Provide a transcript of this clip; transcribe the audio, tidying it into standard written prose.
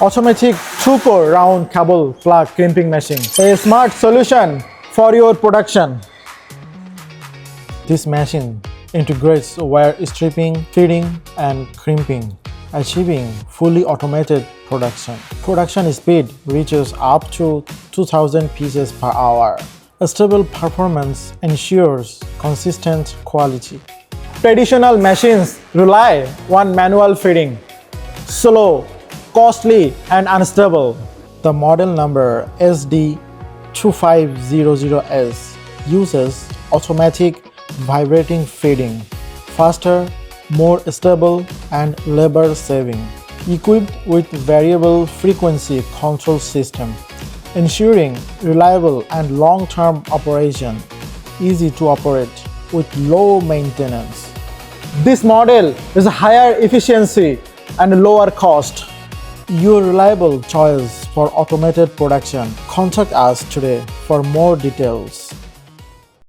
Automatic 2-core round cable plug crimping machine. A smart solution for your production. This machine integrates wire stripping, feeding, and crimping, achieving fully automated production. Production speed reaches up to 2000 pieces per hour. A stable performance ensures consistent quality. Traditional machines rely on manual feeding, slow, costly, and unstable. The model number SD2500S uses automatic vibrating feeding, faster, more stable, and labor-saving. Equipped with variable frequency control system, ensuring reliable and long-term operation, easy to operate with low maintenance. This model is higher efficiency and lower cost. Your reliable choice for automated production. Contact us today for more details.